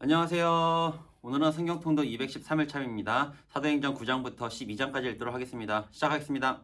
안녕하세요. 오늘은 성경통독 213일 참입니다. 사도행전 9장부터 12장까지 읽도록 하겠습니다. 시작하겠습니다.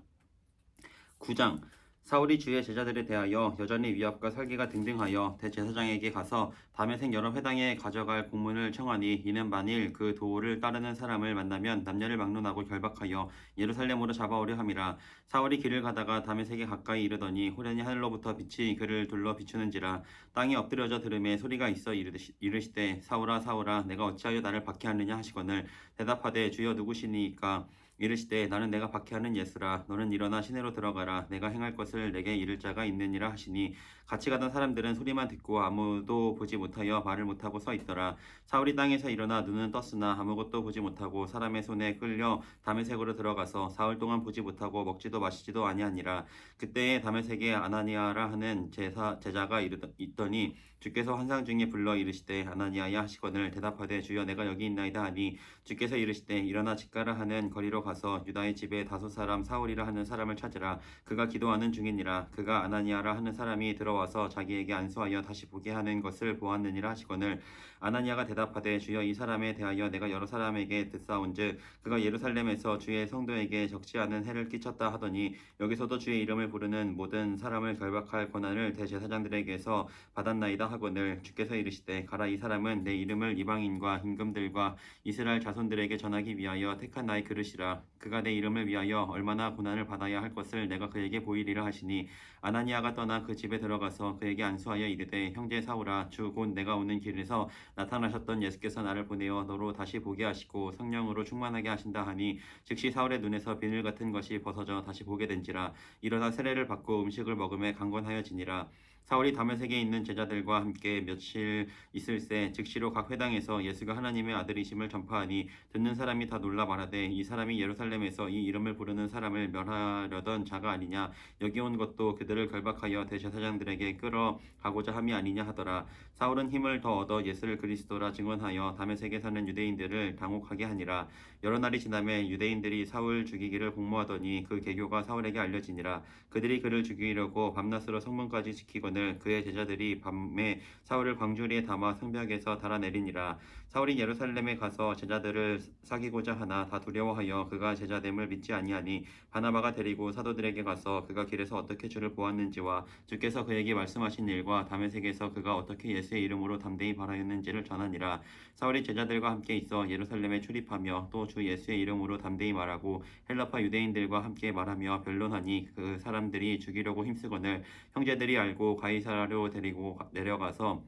9장. 사울이 주의 제자들에 대하여 여전히 위압과 설계가 등등하여 대제사장에게 가서 다메섹 여러 회당에 가져갈 공문을 청하니, 이는 만일 그 도를 따르는 사람을 만나면 남녀를 막론하고 결박하여 예루살렘으로 잡아오려 함이라. 사울이 길을 가다가 다메섹에 가까이 이르더니 호련히 하늘로부터 빛이 그를 둘러 비추는지라. 땅이 엎드려져 들음에 소리가 있어 이르시되 사울아 사울아 내가 어찌하여 나를 박해하느냐 하시거늘, 대답하되 주여 누구시니까? 이르시되 나는 내가 박해하는 예수라. 너는 일어나 시내로 들어가라. 내가 행할 것을 내게 이를 자가 있느니라 하시니, 같이 가던 사람들은 소리만 듣고 아무도 보지 못하여 말을 못하고 서 있더라. 사울이 땅에서 일어나 눈은 떴으나 아무것도 보지 못하고 사람의 손에 끌려 다메섹으로 들어가서 사흘 동안 보지 못하고 먹지도 마시지도 아니하니라. 그때에 다메섹에 아나니아라 하는 제자가 있더니 주께서 환상 중에 불러 이르시되 아나니아야 하시거늘, 대답하되 주여 내가 여기 있나이다 하니, 주께서 이르시되 일어나 집가라 하는 거리로 가서 유다의 집에 다섯 사람 사울이라 하는 사람을 찾으라. 그가 기도하는 중이니라. 그가 아나니아라 하는 사람이 들어와서 자기에게 안수하여 다시 보게 하는 것을 보았느니라 하시거늘, 아나니아가 대답하되 주여 이 사람에 대하여 내가 여러 사람에게 듣사온즉 그가 예루살렘에서 주의 성도에게 적지 않은 해를 끼쳤다 하더니, 여기서도 주의 이름을 부르는 모든 사람을 결박할 권한을 대제사장들에게서 받았나이다 하거늘, 주께서 이르시되 가라. 이 사람은 내 이름을 이방인과 임금들과 이스라엘 자손들에게 전하기 위하여 택한 나의 그릇이라. 그가 내 이름을 위하여 얼마나 고난을 받아야 할 것을 내가 그에게 보이리라 하시니, 아나니아가 떠나 그 집에 들어가서 그에게 안수하여 이르되 형제 사울아, 주 곧 내가 오는 길에서 나타나셨던 예수께서 나를 보내어 너로 다시 보게 하시고 성령으로 충만하게 하신다 하니, 즉시 사울의 눈에서 비늘 같은 것이 벗어져 다시 보게 된지라. 일어나 세례를 받고 음식을 먹음에 강건하여지니라. 사울이 다메섹에 있는 제자들과 함께 며칠 있을새 즉시로 각 회당에서 예수가 하나님의 아들이심을 전파하니, 듣는 사람이 다 놀라 말하되 이 사람이 예루살렘에서 이 이름을 부르는 사람을 멸하려던 자가 아니냐. 여기 온 것도 그들을 결박하여 대제사장들에게 끌어가고자 함이 아니냐 하더라. 사울은 힘을 더 얻어 예수를 그리스도라 증언하여 다메섹에 사는 유대인들을 당혹하게 하니라. 여러 날이 지나매 유대인들이 사울 죽이기를 공모하더니 그 계교가 사울에게 알려지니라. 그들이 그를 죽이려고 밤낮으로 성문까지 지키거늘, 그의 제자들이 밤에 사울을 광주리에 담아 성벽에서 달아내리니라. 사울이 예루살렘에 가서 제자들을 사귀고자 하나 다 두려워하여 그가 제자됨을 믿지 아니하니, 바나바가 데리고 사도들에게 가서 그가 길에서 어떻게 주를 보았는지와 주께서 그에게 말씀하신 일과 다메섹에서 그가 어떻게 예수의 이름으로 담대히 말하였는지를 전하니라. 사울이 제자들과 함께 있어 예루살렘에 출입하며 또 주 예수의 이름으로 담대히 말하고 헬라파 유대인들과 함께 말하며 변론하니, 그 사람들이 죽이려고 힘쓰거늘 형제들이 알고 가이사라로 데리고 내려가서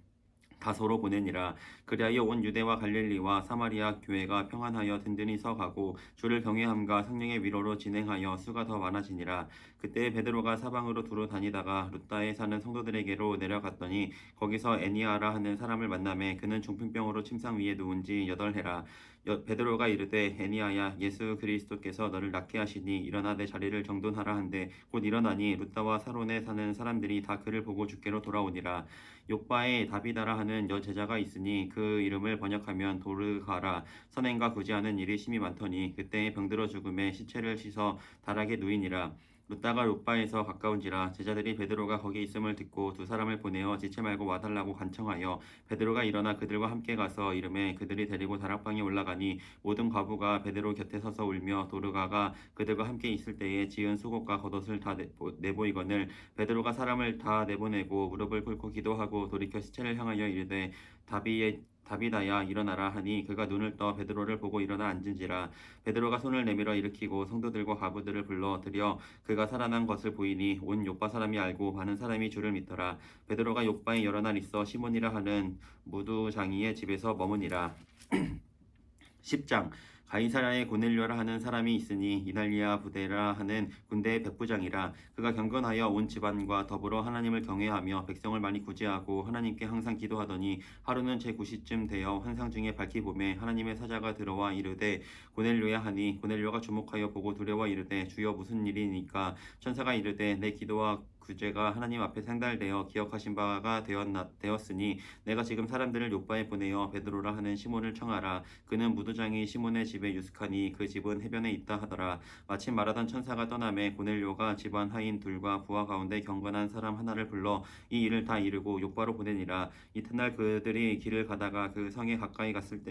다소로 보내니라. 그리하여 온 유대와 갈릴리와 사마리아 교회가 평안하여 든든히 서가고 주를 경외함과 성령의 위로로 진행하여 수가 더 많아지니라. 그때 베드로가 사방으로 두루 다니다가 룻다에 사는 성도들에게로 내려갔더니, 거기서 애니아라 하는 사람을 만나매 그는 중풍병으로 침상 위에 누운 지 8해라. 베드로가 이르되 애니아야, 예수 그리스도께서 너를 낫게 하시니 일어나 내 자리를 정돈하라 한데, 곧 일어나니 룻다와 사론에 사는 사람들이 다 그를 보고 주께로 돌아오니라. 욥바에 다비다라 하는 여제자가 있으니 그 이름을 번역하면 도르가라. 선행과 구제하는 일이 심히 많더니, 그때에 병들어 죽음에 시체를 씻어 다락에 누이니라. 룻다가 욥바에서 가까운지라. 제자들이 베드로가 거기 있음을 듣고 두 사람을 보내어 지체 말고 와달라고 간청하여, 베드로가 일어나 그들과 함께 가서 이름에 그들이 데리고 다락방에 올라가니, 모든 과부가 베드로 곁에 서서 울며, 도르가가 그들과 함께 있을 때에 지은 속옷과 겉옷을 다 내보이거늘, 베드로가 사람을 다 내보내고 무릎을 꿇고 기도하고 돌이켜 시체를 향하여 이르되 다비다야 일어나라 하니, 그가 눈을 떠 베드로를 보고 일어나 앉은지라. 베드로가 손을 내밀어 일으키고 성도들과 과부들을 불러 들여 그가 살아난 것을 보이니, 온 욥바 사람이 알고 많은 사람이 주를 믿더라. 베드로가 욥바에 여러 날 있어 시몬이라 하는 무두장이의 집에서 머무니라. 10장. 가이사라에 고넬료라 하는 사람이 있으니 이달리아 부대라 하는 군대의 백부장이라. 그가 경건하여 온 집안과 더불어 하나님을 경외하며 백성을 많이 구제하고 하나님께 항상 기도하더니, 하루는 제9시쯤 되어 환상 중에 밝히 보매 하나님의 사자가 들어와 이르되 고넬료야 하니, 고넬료가 주목하여 보고 두려워 이르되 주여 무슨 일이니까? 천사가 이르되 내 기도와 구제가 하나님 앞에 상달되어 기억하신 바가 되었으니 내가 지금 사람들을 욥바에 보내어 베드로라 하는 시몬을 청하라. 그는 무도장이 시몬의 집에 유숙하니 그 집은 해변에 있다 하더라. 마침 말하던 천사가 떠나매 고넬료가 집안 하인 둘과 부하 가운데 경건한 사람 하나를 불러 이 일을 다 이루고 욥바로 보내니라. 이튿날 그들이 길을 가다가 그 성에 가까이 갔을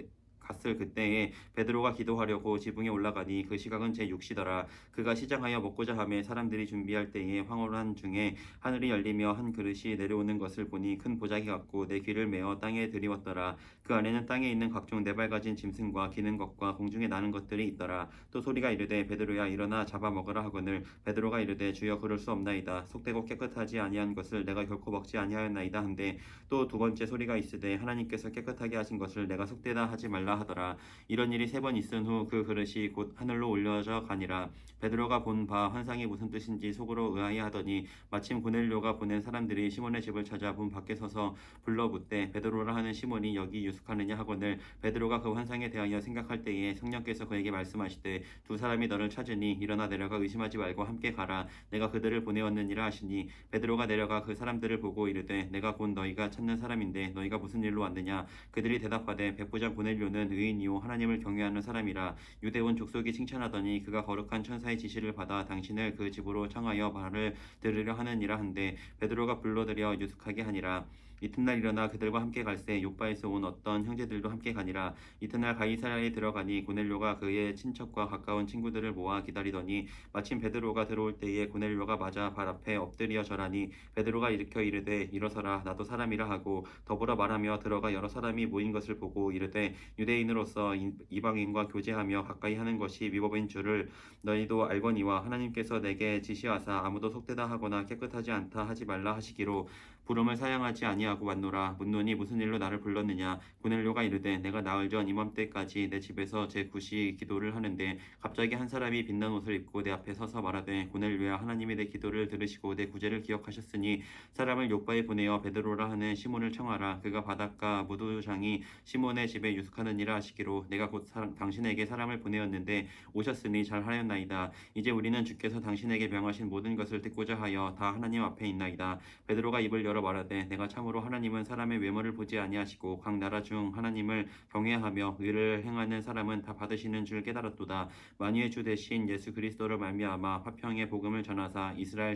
그때에 베드로가 기도하려고 지붕에 올라가니 그 시각은 제6시더라. 그가 시장하여 먹고자 하매 사람들이 준비할 때에 황홀한 중에 하늘이 열리며 한 그릇이 내려오는 것을 보니 큰 보자기 같고 내 귀를 메어 땅에 들이웠더라. 그 안에는 땅에 있는 각종 네 발 가진 짐승과 기는 것과 공중에 나는 것들이 있더라. 또 소리가 이르되 베드로야 일어나 잡아먹으라 하거늘 베드로가 이르되 주여 그럴 수 없나이다. 속되고 깨끗하지 아니한 것을 내가 결코 먹지 아니하였나이다 한데 또 두 번째 소리가 있으되 하나님께서 깨끗하게 하신 것을 내가 속되다 하지 말라 하더라. 이런 일이 3번 있은 후 그 그릇이 곧 하늘로 올려져 가니라. 베드로가 본 바 환상이 무슨 뜻인지 속으로 의아해 하더니 마침 고넬료가 보낸 사람들이 시몬의 집을 찾아 문 밖에 서서 불러 묻되 베드로라 하는 시몬이 여기 유숙하느냐 하거늘 베드로가 그 환상에 대하여 생각할 때에 성령께서 그에게 말씀하시되 두 사람이 너를 찾으니 일어나 내려가 의심하지 말고 함께 가라. 내가 그들을 보내었느니라 하시니 베드로가 내려가 그 사람들을 보고 이르되 내가 곧 너희가 찾는 사람인데 너희가 무슨 일로 왔느냐. 그들이 대답하되 백부장 고넬료는 의인이요 하나님을 경외하는 사람이라. 유대온 족속이 칭찬하더니 그가 거룩한 천사의 지시를 받아 당신을 그 집으로 청하여 말을 들으려 하느니라 한데 베드로가 불러들여 유숙하게 하니라. 이튿날 일어나 그들과 함께 갈새 욥바에서 온 어떤 형제들도 함께 가니라. 이튿날 가이사랴에 들어가니 고넬료가 그의 친척과 가까운 친구들을 모아 기다리더니 마침 베드로가 들어올 때에 고넬료가 맞아 발 앞에 엎드려 절하니 베드로가 일으켜 이르되 일어서라 나도 사람이라 하고 더불어 말하며 들어가 여러 사람이 모인 것을 보고 이르되 유대인으로서 이방인과 교제하며 가까이 하는 것이 위법인 줄을 너희도 알거니와 하나님께서 내게 지시하사 아무도 속되다 하거나 깨끗하지 않다 하지 말라 하시기로 부름을 사양하지 아니하고 왔노라. 묻노니 무슨 일로 나를 불렀느냐. 고넬료가 이르되 내가 나흘 전 이맘때까지 내 집에서 제9시 기도를 하는데 갑자기 한 사람이 빛난 옷을 입고 내 앞에 서서 말하되 고넬료야 하나님이 내 기도를 들으시고 내 구제를 기억하셨으니 사람을 욥바에 보내어 베드로라 하는 시몬을 청하라. 그가 바닷가 무도장이 시몬의 집에 유숙하느니라 하시기로 내가 곧 당신에게 사람을 보내었는데 오셨으니 잘하였나이다. 이제 우리는 주께서 당신에게 명하신 모든 것을 듣고자 하여 다 하나님 앞에 있나이다. 베드로가 입을 열어 말하되 내가 참으로 하나님은 사람의 외모를 보지 아니하시고 각 나라 중 하나님을 경외하며 의를 행하는 사람은 다 받으시는 줄 깨달았도다. 만유의 주 대신 예수 그리스도를 말미암아 화평의 복음을 전하사 이스라엘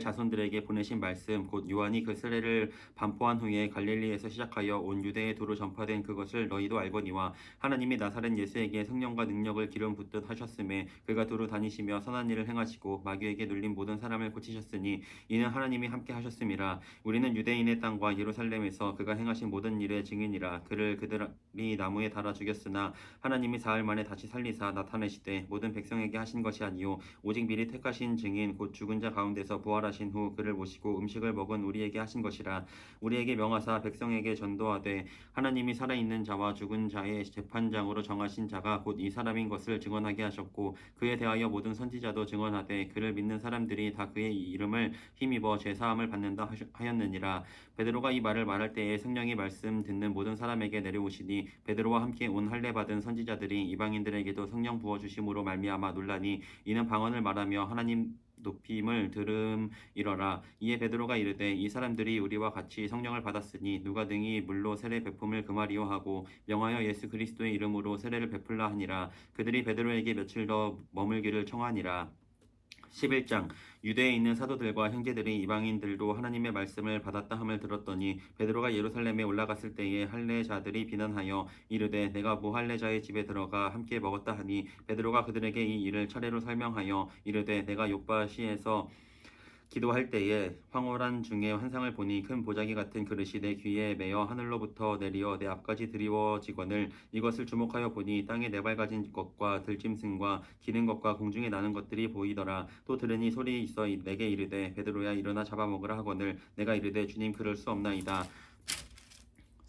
자손들에게 보내신 말씀 곧 요한이 그 세례를 반포한 후에 갈릴리에서 시작하여 온 유대에 두루 전파된 그것을 너희도 알거니와 하나님이 나사렛 예수에게 성령과 능력을 기름 붓듯 하셨음에 그가 두루 다니시며 선한 일을 행하시고 마귀에게 눌린 모든 사람을 고치셨으니 이는 하나님이 함께 하셨음이라. 우리는 유대인의 땅과 예루살렘에서 그가 행하신 모든 일의 증인이라. 그들이 나무에 달아 죽였으나 하나님이 사흘 만에 다시 살리사 나타내시되 모든 백성에게 하신 것이 아니요 오직 미리 택하신 증인 곧 죽은 자 가운데서 부활하신 후 그를 모시고 음식을 먹은 우리에게 하신 것이라. 우리에게 명하사 백성에게 전도하되 하나님이 살아있는 자와 죽은 자의 재판장으로 정하신 자가 곧 이 사람인 것을 증언하게 하셨고 그에 대하여 모든 선지자도 증언하되 그를 믿는 사람들이 다 그의 이름을 힘입어 죄사함을 받는다 하였느니라. 베드로가 이 말을 말할 때에 성령이 말씀 듣는 모든 사람에게 내려오시니 베드로와 함께 온 할례 받은 선지자들이 이방인들에게도 성령 부어 주심으로 말미암아 놀라니 이는 방언을 말하며 하나님 높임을 들음이러라. 이에 베드로가 이르되 이 사람들이 우리와 같이 성령을 받았으니 누가 등이 물로 세례 베품을 금하리요 하고 명하여 예수 그리스도의 이름으로 세례를 베풀라 하니라. 그들이 베드로에게 며칠 더 머물기를 청하니라. 11장 유대에 있는 사도들과 형제들이 이방인들도 하나님의 말씀을 받았다 함을 들었더니 베드로가 예루살렘에 올라갔을 때에 할례자들이 비난하여 이르되 내가 무할례자의 집에 들어가 함께 먹었다 하니 베드로가 그들에게 이 일을 차례로 설명하여 이르되 내가 욥바시에서 기도할 때에 황홀한 중에 환상을 보니 큰 보자기 같은 그릇이 내 귀에 매어 하늘로부터 내리어 내 앞까지 드리워지거늘 이것을 주목하여 보니 땅에 네 발 가진 것과 들짐승과 기는 것과 공중에 나는 것들이 보이더라. 또 들으니 소리 있어 내게 이르되 베드로야 일어나 잡아먹으라 하거늘 내가 이르되 주님 그럴 수 없나이다.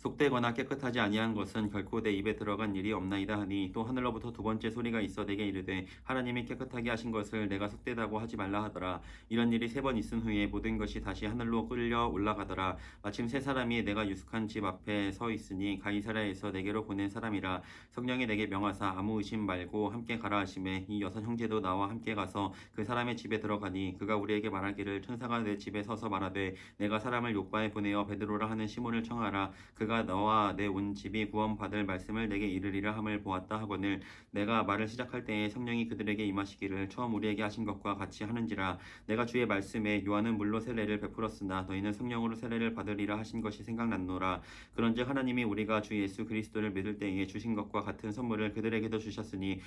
속되거나 깨끗하지 아니한 것은 결코 내 입에 들어간 일이 없나이다 하니 또 하늘로부터 두 번째 소리가 있어 내게 이르되 하나님이 깨끗하게 하신 것을 내가 속되다고 하지 말라 하더라. 이런 일이 세 번 있은 후에 모든 것이 다시 하늘로 끌려 올라가더라. 마침 세 사람이 내가 유숙한 집 앞에 서 있으니 가이사랴에서 내게로 보낸 사람이라. 성령이 내게 명하사 아무 의심 말고 함께 가라 하시매 이 여섯 형제도 나와 함께 가서 그 사람의 집에 들어가니 그가 우리에게 말하기를 천사가 내 집에 서서 말하되 내가 사람을 욥바에 보내어 베드로라 하는 시몬을 청하라. 그가 너와 내 온 집이 구원받을 말씀을 내게 이르리라 함을 보았다 하거늘 내가 말을 시작할 때에 성령이 그들에게 임하시기를 처음 우리에게 하신 것과 같이 하는지라. 내가 주의 말씀에 요한은 물로 세례를 베풀었으나 너희는 성령으로 세례를 받으리라 하신 것이 생각났노라. 그런즉 하나님이 우리가 주 예수 그리스도를 믿을 때에 주신 것과 같은 선물을 그들에게도 주셨으니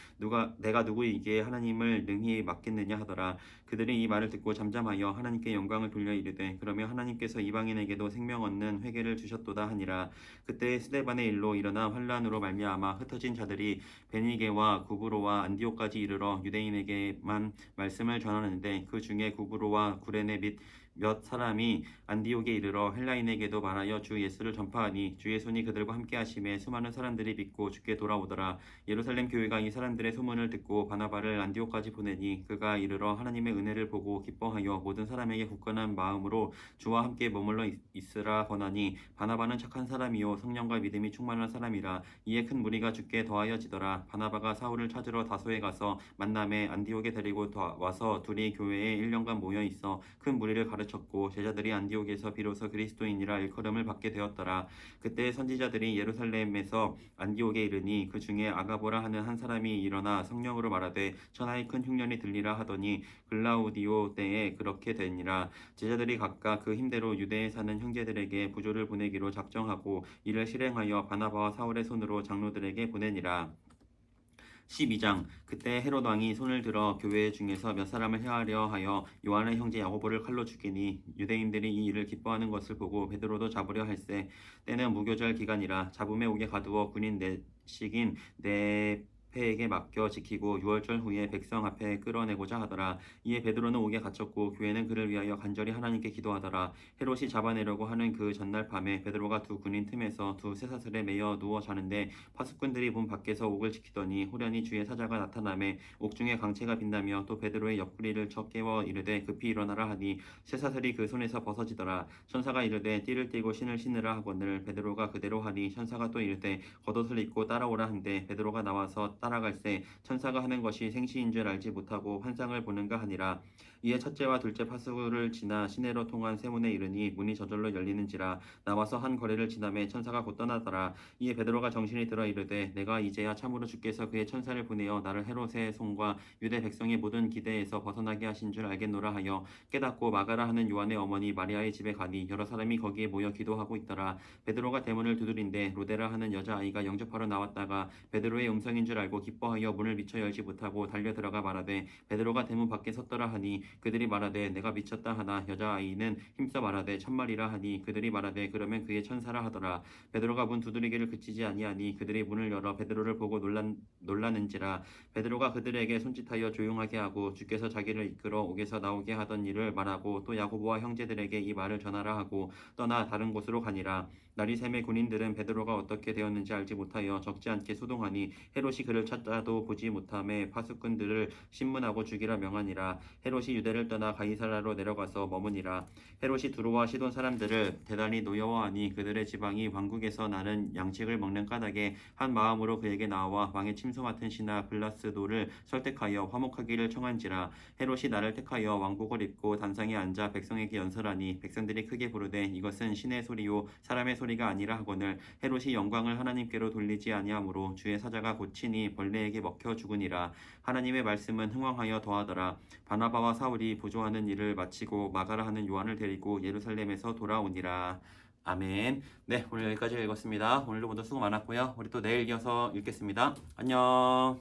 내가 누구이기에 하나님을 능히 맡겠느냐 하더라. 그들이 이 말을 듣고 잠잠하여 하나님께 영광을 돌려 이르되 그러며 하나님께서 이방인에게도 생명 얻는 회개를 주셨도다 하니라. 그때 스데반의 일로 일어나 환란으로 말미암아 흩어진 자들이 베니게와 구브로와 안디옥까지 이르러 유대인에게만 말씀을 전하는데 그 중에 구브로와 구레네 및 몇 사람이 안디옥에 이르러 헬라인에게도 말하여 주 예수를 전파하니 주의 손이 그들과 함께 하심에 수많은 사람들이 믿고 주께 돌아오더라. 예루살렘 교회가 이 사람들의 소문을 듣고 바나바를 안디옥까지 보내니 그가 이르러 하나님의 은혜를 보고 기뻐하여 모든 사람에게 굳건한 마음으로 주와 함께 머물러 있으라 권하니 바나바는 착한 사람이요 성령과 믿음이 충만한 사람이라. 이에 큰 무리가 주께 더하여지더라. 바나바가 사울을 찾으러 다소에 가서 만남에 안디옥에 데리고 와서 둘이 교회에 1년간 모여 있어 큰 무리를 가르쳤고 제자들이 안디옥에서 비로소 그리스도인이라 일컬음을 받게 되었더라. 그때 선지자들이 예루살렘에서 안디옥에 이르니 그 중에 아가보라 하는 한 사람이 일어나 성령으로 말하되 천하의 큰 흉년이 들리라 하더니 글라우디오 때에 그렇게 되니라. 제자들이 각각 그 힘대로 유대에 사는 형제들에게 부조를 보내기로 작정하고 이를 실행하여 바나바와 사울의 손으로 장로들에게 보내니라. 12장 그때 헤롯 왕이 손을 들어 교회 중에서 몇 사람을 해하려 하여 요한의 형제 야고보를 칼로 죽이니 유대인들이 이 일을 기뻐하는 것을 보고 베드로도 잡으려 할세. 때는 무교절 기간이라 잡음에 오게 가두어 군인 내식인 네페에게 맡겨 지키고 6월절 후에 백성 앞에 끌어내고자 하더라. 이에 베드로는 옥에 갇혔고 교회는 그를 위하여 간절히 하나님께 기도하더라. 헤롯이 잡아내려고 하는 그 전날 밤에 베드로가 두 군인 틈에서 두 쇠사슬에 매여 누워 자는데 파수꾼들이 문 밖에서 옥을 지키더니 호련히 주의 사자가 나타나매 옥중에 강채가 빛나며 또 베드로의 옆구리를 쳐 깨워 이르되 급히 일어나라 하니 쇠사슬이 그 손에서 벗어지더라. 천사가 이르되 띠를 띠고 신을 신으라 하거늘 베드로가 그대로 하니 천사가 또 이르되 겉옷을 입고 따라오라 한데 베드로가 나와서 따라갈새 천사가 하는 것이 생시인 줄 알지 못하고 환상을 보는가 하니라. 이에 첫째와 둘째 파수를 지나 시내로 통한 세문에 이르니 문이 저절로 열리는지라. 나와서 한 거리를 지나매 천사가 곧 떠나더라. 이에 베드로가 정신이 들어 이르되 내가 이제야 참으로 주께서 그의 천사를 보내어 나를 헤롯의 손과 유대 백성의 모든 기대에서 벗어나게 하신 줄 알겠노라 하여 깨닫고 마가라 하는 요한의 어머니 마리아의 집에 가니 여러 사람이 거기에 모여 기도하고 있더라. 베드로가 대문을 두드린데 로데라 하는 여자아이가 영접하러 나왔다가 베드로의 음성인 줄 알고 기뻐하여 문을 미처 열지 못하고 달려 들어가 말하되 베드로가 대문 밖에 섰더라 하니 그들이 말하되 내가 미쳤다 하나 여자아이는 힘써 말하되 참말이라 하니 그들이 말하되 그러면 그의 천사라 하더라. 베드로가 문 두드리기를 그치지 아니하니 그들이 문을 열어 베드로를 보고 놀라는지라. 베드로가 그들에게 손짓하여 조용하게 하고 주께서 자기를 이끌어 옥에서 나오게 하던 일을 말하고 또 야고보와 형제들에게 이 말을 전하라 하고 떠나 다른 곳으로 가니라. 날이 새매 군인들은 베드로가 어떻게 되었는지 알지 못하여 적지 않게 수동하니 헤롯이 그를 찾아도 보지 못함에 파수꾼들을 신문하고 죽이라 명하니라. 헤롯이 유대를 떠나 가이사랴로 내려가서 머무니라. 헤롯이 두로와 시돈 사람들을 대단히 노여워하니 그들의 지방이 왕국에서 나는 양식을 먹는 까닭에 한 마음으로 그에게 나와 왕의 침소 맡은 신하 블라스도를 설득하여 화목하기를 청한지라. 헤롯이 나를 택하여 왕복을 입고 단상에 앉아 백성에게 연설하니 백성들이 크게 부르되 이것은 신의 소리요 사람의 소리가 아니라 하거늘 헤롯이 영광을 하나님께로 돌리지 아니하므로 주의 사자가 고치니 벌레에게 먹혀 죽으니라. 하나님의 말씀은 흥왕하여 더하더라. 바나바와 사울이 보조하는 일을 마치고 마가라 하는 요한을 데리고 예루살렘에서 돌아오니라. 아멘. 네, 오늘 여기까지 읽었습니다. 오늘도 모두 수고 많았고요. 우리 또 내일 이어서 읽겠습니다. 안녕.